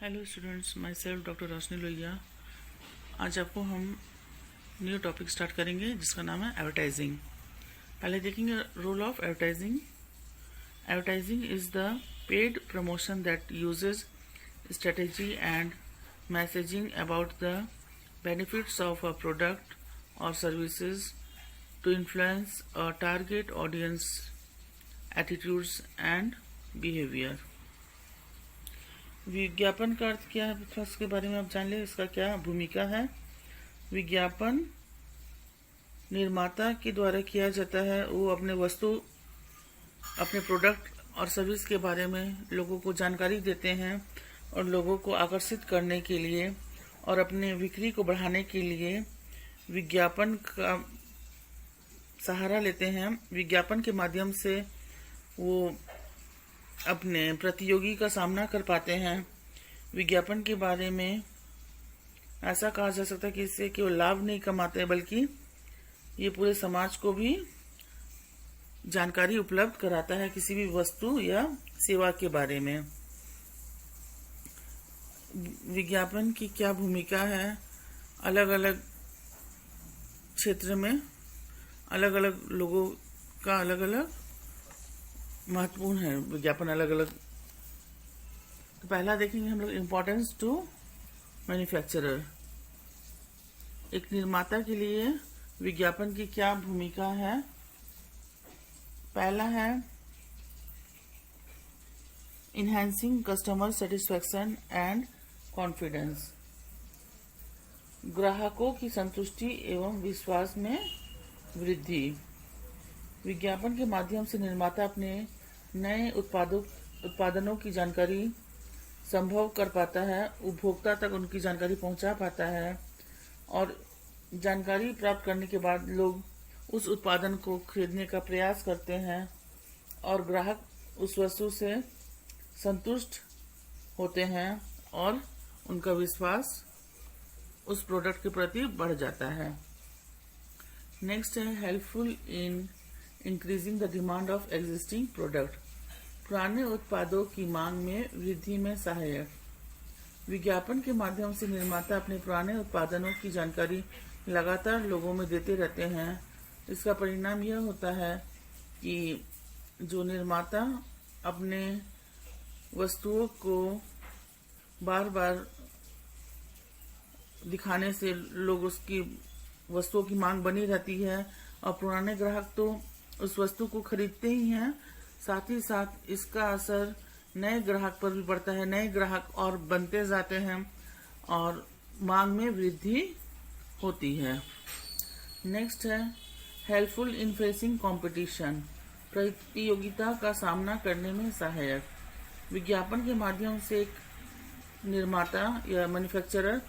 Hello students, myself doctor Roshni Lohia. आज आपको हम न्यू टॉपिक स्टार्ट करेंगे जिसका नाम है एडवर्टाइजिंग। पहले देखेंगे role of advertising. Advertising is the paid promotion that uses strategy and messaging about the benefits of a product और services to influence a target audience attitudes and behaviour. विज्ञापन का अर्थ क्या है, फर्स्ट के बारे में आप जान ले, इसका क्या भूमिका है। विज्ञापन निर्माता के द्वारा किया जाता है। वो अपने वस्तु, अपने प्रोडक्ट और सर्विस के बारे में लोगों को जानकारी देते हैं और लोगों को आकर्षित करने के लिए और अपने बिक्री को बढ़ाने के लिए विज्ञापन का सहारा लेते हैं। विज्ञापन के माध्यम से वो अपने प्रतियोगी का सामना कर पाते हैं। विज्ञापन के बारे में ऐसा कहा जा सकता है कि इससे केवल लाभ नहीं कमाते बल्कि ये पूरे समाज को भी जानकारी उपलब्ध कराता है किसी भी वस्तु या सेवा के बारे में। विज्ञापन की क्या भूमिका है, अलग अलग क्षेत्र में अलग अलग लोगों का अलग अलग महत्वपूर्ण है। विज्ञापन अलग अलग। तो पहला देखेंगे हम लोग इम्पोर्टेंस टू मैन्युफैक्चरर। एक निर्माता के लिए विज्ञापन की क्या भूमिका है। पहला है enhancing customer satisfaction and confidence. ग्राहकों की संतुष्टि एवं विश्वास में वृद्धि। विज्ञापन के माध्यम से निर्माता अपने नए उत्पादनों की जानकारी संभव कर पाता है, उपभोक्ता तक उनकी जानकारी पहुंचा पाता है और जानकारी प्राप्त करने के बाद लोग उस उत्पादन को खरीदने का प्रयास करते हैं और ग्राहक उस वस्तु से संतुष्ट होते हैं और उनका विश्वास उस प्रोडक्ट के प्रति बढ़ जाता है। नेक्स्ट है helpful in increasing the demand of existing product. पुराने उत्पादों की मांग में वृद्धि में सहायक। विज्ञापन के माध्यम से निर्माता अपने पुराने उत्पादनों की जानकारी लगातार लोगों में देते रहते हैं। इसका परिणाम यह होता है कि जो निर्माता अपने वस्तुओं को बार बार दिखाने से लोग उसकी वस्तुओं की मांग बनी रहती है और पुराने ग्राहक तो उस वस्तु को खरीदते ही हैं, साथ ही साथ इसका असर नए ग्राहक पर भी पड़ता है। नए ग्राहक और बनते जाते हैं और मांग में वृद्धि होती है। नेक्स्ट है हेल्पफुल इन फेसिंग कंपटीशन। प्रतियोगिता का सामना करने में सहायक। विज्ञापन के माध्यम से एक निर्माता या मैन्युफैक्चरर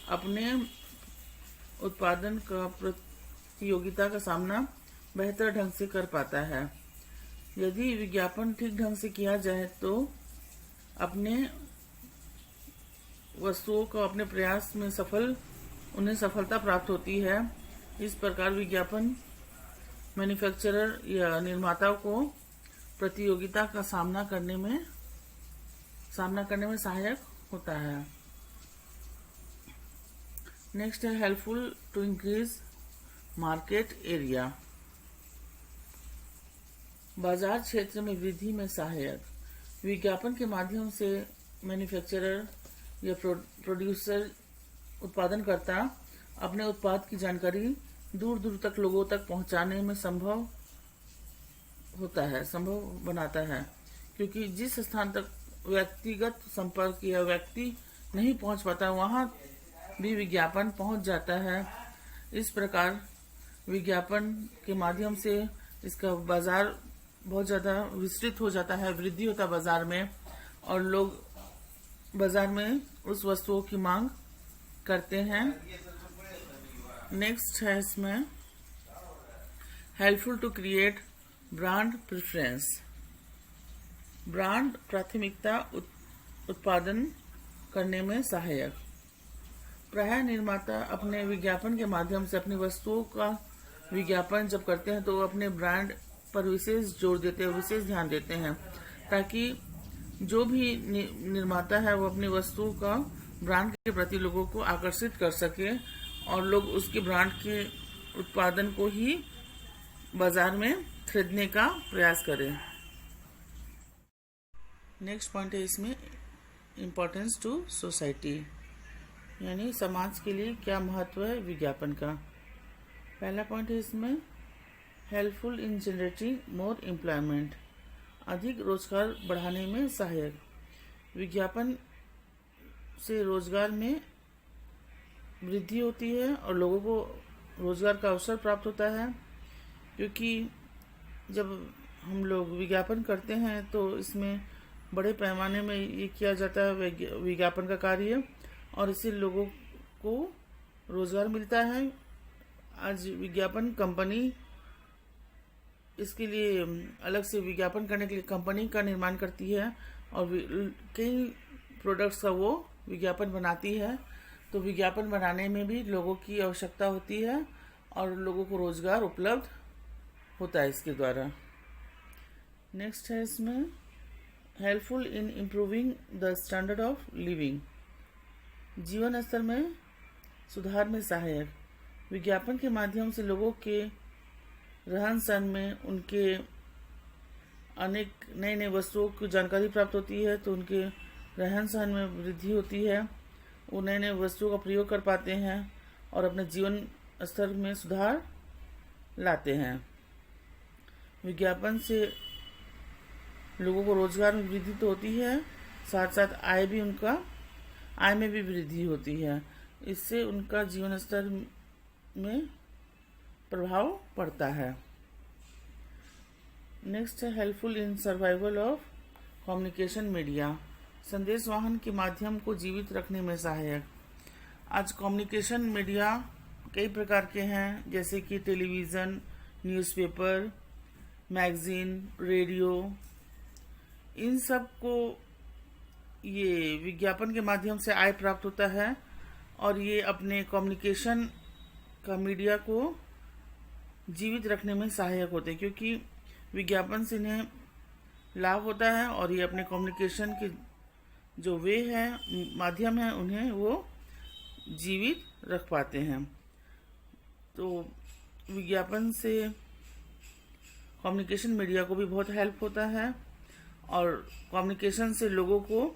अपने उत्पादन का प्रतियोगिता का सामना बेहतर ढंग से कर पाता है। यदि विज्ञापन ठीक ढंग से किया जाए तो अपने वस्तुओं को अपने प्रयास में उन्हें सफलता प्राप्त होती है। इस प्रकार विज्ञापन मैन्युफैक्चरर या निर्माताओं को प्रतियोगिता का सामना करने में सहायक होता है। नेक्स्ट है helpful to increase market area. बाजार क्षेत्र में वृद्धि में सहायक। विज्ञापन के माध्यम से मैन्युफैक्चरर या प्रोड्यूसर उत्पादनकर्ता अपने उत्पाद की जानकारी दूर दूर तक लोगों तक पहुंचाने में संभव बनाता है, क्योंकि जिस स्थान तक व्यक्तिगत संपर्क या व्यक्ति नहीं पहुंच पाता वहां भी विज्ञापन पहुंच जाता है। इस प्रकार विज्ञापन के माध्यम से इसका बाजार बहुत ज़्यादा विस्तृत हो जाता है, वृद्धि होता है बाजार में और लोग बाजार में उस वस्तुओं की मांग करते हैं। नेक्स्ट है इसमें helpful to create brand preference. Brand प्राथमिकता उत्पादन करने में सहायक। प्रायः निर्माता अपने विज्ञापन के माध्यम से अपनी वस्तुओं का विज्ञापन जब करते हैं तो वो अपने ब्रांड पर विशेष जोर देते हैं, विशेष ध्यान देते हैं ताकि जो भी निर्माता है वो अपनी वस्तुओं का ब्रांड के प्रति लोगों को आकर्षित कर सके और लोग उसके ब्रांड के उत्पादन को ही बाजार में खरीदने का प्रयास करें। नेक्स्ट पॉइंट है इसमें इम्पोर्टेंस टू सोसाइटी, यानी समाज के लिए क्या महत्व है विज्ञापन का। पहला पॉइंट है इसमें helpful in generating more employment, अधिक रोजगार बढ़ाने में सहायक। विज्ञापन से रोजगार में वृद्धि होती है और लोगों को रोजगार का अवसर प्राप्त होता है, क्योंकि जब हम लोग विज्ञापन करते हैं तो इसमें बड़े पैमाने में ये किया जाता है विज्ञापन का कार्य, और इससे लोगों को रोजगार मिलता है। आज विज्ञापन कंपनी इसके लिए अलग से विज्ञापन करने के लिए कंपनी का निर्माण करती है और कई प्रोडक्ट्स का वो विज्ञापन बनाती है। तो विज्ञापन बनाने में भी लोगों की आवश्यकता होती है और लोगों को रोजगार उपलब्ध होता है इसके द्वारा। नेक्स्ट है इसमें helpful in improving the standard of living, जीवन स्तर में सुधार में सहायक। विज्ञापन के माध्यम से लोगों के रहन सहन में उनके अनेक नए नए वस्तुओं की जानकारी प्राप्त होती है, तो उनके रहन सहन में वृद्धि होती है, वो नए नए वस्तुओं का प्रयोग कर पाते हैं और अपने जीवन स्तर में सुधार लाते हैं। विज्ञापन से लोगों को रोजगार में वृद्धि तो होती है, साथ साथ आय में भी वृद्धि होती है। इससे उनका जीवन स्तर में प्रभाव पड़ता है। नेक्स्ट है helpful in survival of communication media, संदेश वाहन के माध्यम को जीवित रखने में सहायक। आज कम्युनिकेशन मीडिया कई प्रकार के हैं, जैसे कि टेलीविज़न, न्यूज़पेपर, मैगजीन, रेडियो, इन सब को ये विज्ञापन के माध्यम से आय प्राप्त होता है और ये अपने कम्युनिकेशन का मीडिया को जीवित रखने में सहायक होते हैं, क्योंकि विज्ञापन से इन्हें लाभ होता है और ये अपने कम्युनिकेशन के जो वे है माध्यम है उन्हें वो जीवित रख पाते हैं। तो विज्ञापन से कम्युनिकेशन मीडिया को भी बहुत हेल्प होता है और कम्युनिकेशन से लोगों को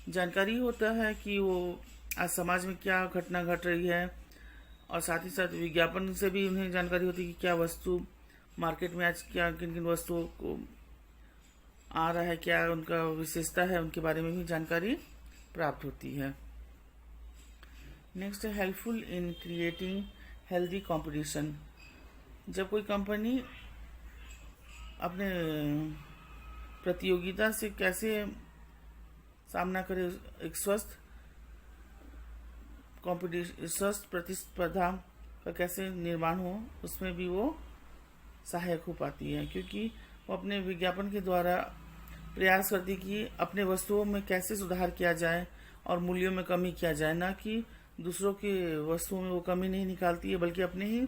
जानकारी होता है कि वो आज समाज में क्या घटना घट रही है, और साथ ही साथ विज्ञापन से भी उन्हें जानकारी होती है कि क्या वस्तु मार्केट में आज क्या किन किन वस्तुओं को आ रहा है, क्या उनका विशेषता है, उनके बारे में भी जानकारी प्राप्त होती है। नेक्स्ट है helpful in creating healthy competition, जब कोई कंपनी अपने प्रतियोगिता से कैसे सामना करे, एक स्वस्थ प्रतिस्पर्धा का कैसे निर्माण हो, उसमें भी वो सहायक हो पाती है, क्योंकि वो अपने विज्ञापन के द्वारा प्रयास करती कि अपने वस्तुओं में कैसे सुधार किया जाए और मूल्यों में कमी किया जाए, ना कि दूसरों की वस्तुओं में वो कमी नहीं निकालती है, बल्कि अपने ही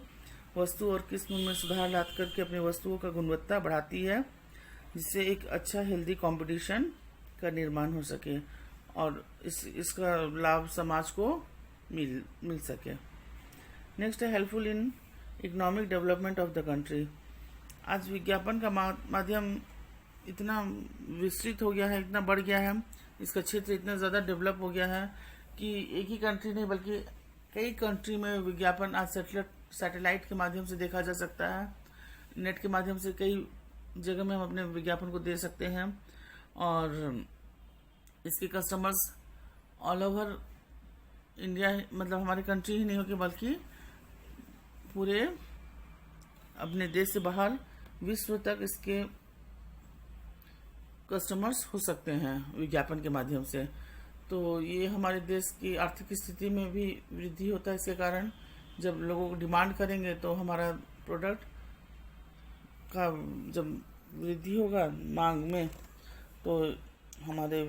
वस्तु और किस्म में सुधार ला करके अपनी वस्तुओं का गुणवत्ता बढ़ाती है, जिससे एक अच्छा हेल्दी कंपटीशन का निर्माण हो सके और इसका लाभ समाज को मिल सके। नेक्स्ट है helpful in economic development of the country. आज विज्ञापन का माध्यम इतना विस्तृत हो गया है, इतना बढ़ गया है, इसका क्षेत्र इतना ज़्यादा डेवलप हो गया है कि एक ही कंट्री नहीं बल्कि कई कंट्री में विज्ञापन आज सैटेलाइट के माध्यम से देखा जा सकता है। नेट के माध्यम से कई जगह में हम अपने विज्ञापन को दे सकते हैं और इसके कस्टमर्स ऑल ओवर इंडिया, मतलब हमारी कंट्री ही नहीं होगी बल्कि पूरे अपने देश से बाहर विश्व तक इसके कस्टमर्स हो सकते हैं विज्ञापन के माध्यम से। तो ये हमारे देश की आर्थिक स्थिति में भी वृद्धि होता है इसके कारण। जब लोगों को डिमांड करेंगे तो हमारा प्रोडक्ट का जब वृद्धि होगा मांग में, तो हमारे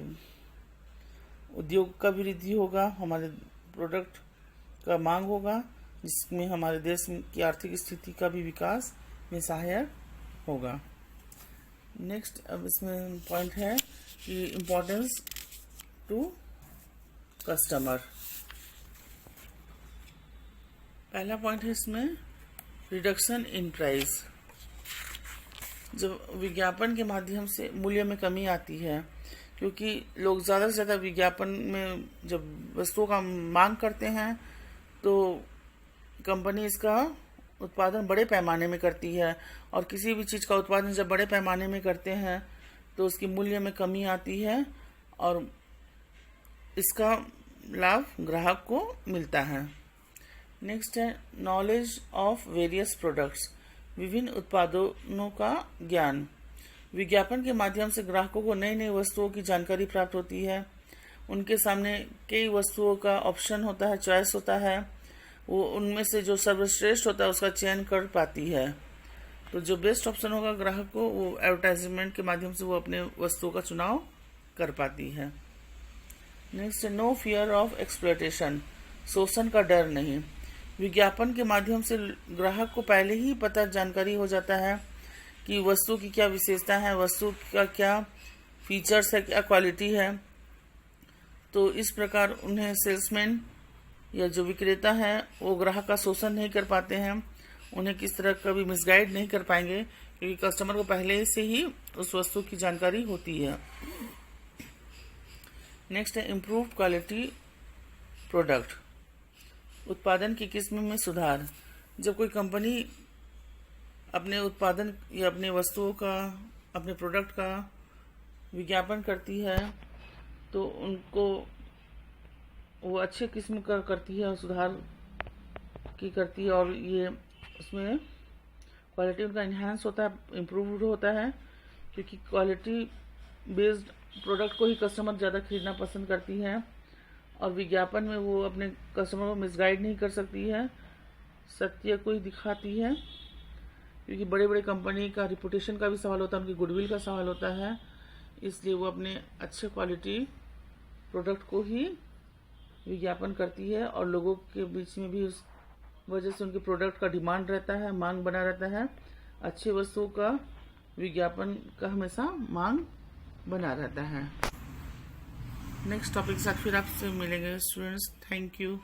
उद्योग का भी वृद्धि होगा, हमारे प्रोडक्ट का मांग होगा, जिसमें हमारे देश की आर्थिक स्थिति का भी विकास में सहायक होगा। नेक्स्ट अब इसमें पॉइंट है कि इम्पोर्टेंस टू कस्टमर। पहला पॉइंट है इसमें रिडक्शन इन प्राइस। जब विज्ञापन के माध्यम से मूल्य में कमी आती है, क्योंकि लोग ज़्यादा से ज़्यादा विज्ञापन में जब वस्तुओं का मांग करते हैं तो कंपनी इसका उत्पादन बड़े पैमाने में करती है, और किसी भी चीज़ का उत्पादन जब बड़े पैमाने में करते हैं तो उसकी मूल्य में कमी आती है और इसका लाभ ग्राहक को मिलता है। नेक्स्ट है नॉलेज ऑफ वेरियस प्रोडक्ट्स, विभिन्न उत्पादों का ज्ञान। विज्ञापन के माध्यम से ग्राहकों को नई नई वस्तुओं की जानकारी प्राप्त होती है। उनके सामने कई वस्तुओं का ऑप्शन होता है, चॉइस होता है, वो उनमें से जो सर्वश्रेष्ठ होता है उसका चयन कर पाती है। तो जो बेस्ट ऑप्शन होगा ग्राहक को, वो एडवर्टाइजमेंट के माध्यम से वो अपने वस्तुओं का चुनाव कर पाती है। नेक्स्ट है नो फियर ऑफ एक्सप्लॉयटेशन, शोषण का डर नहीं। विज्ञापन के माध्यम से ग्राहक को पहले ही पता जानकारी हो जाता है कि वस्तु की क्या विशेषता है, वस्तु का क्या फीचर्स है, क्या क्वालिटी है। तो इस प्रकार उन्हें सेल्समैन या जो विक्रेता है वो ग्राहक का शोषण नहीं कर पाते हैं, उन्हें किस तरह कभी मिसगाइड नहीं कर पाएंगे, क्योंकि कस्टमर को पहले से ही उस वस्तु की जानकारी होती है। नेक्स्ट है इम्प्रूव्ड क्वालिटी प्रोडक्ट, उत्पादन की किस्म में सुधार। जब कोई कंपनी अपने उत्पादन या अपने वस्तुओं का, अपने प्रोडक्ट का विज्ञापन करती है तो उनको वो अच्छे किस्म का करती है और सुधार की करती है, और ये उसमें क्वालिटी उनका इन्हांस होता है, इम्प्रूव्ड होता है, क्योंकि क्वालिटी बेस्ड प्रोडक्ट को ही कस्टमर ज़्यादा खरीदना पसंद करती है। और विज्ञापन में वो अपने कस्टमर को मिसगाइड नहीं कर सकती है, सत्य को ही दिखाती है, क्योंकि बड़े बड़े कंपनी का रिपुटेशन का भी सवाल होता है, उनकी गुडविल का सवाल होता है। इसलिए वो अपने अच्छे क्वालिटी प्रोडक्ट को ही विज्ञापन करती है, और लोगों के बीच में भी उस वजह से उनके प्रोडक्ट का डिमांड रहता है, मांग बना रहता है। अच्छी वस्तुओं का विज्ञापन का हमेशा मांग बना रहता है। नेक्स्ट टॉपिक के साथ फिर आपसे मिलेंगे स्टूडेंट्स। Thank you.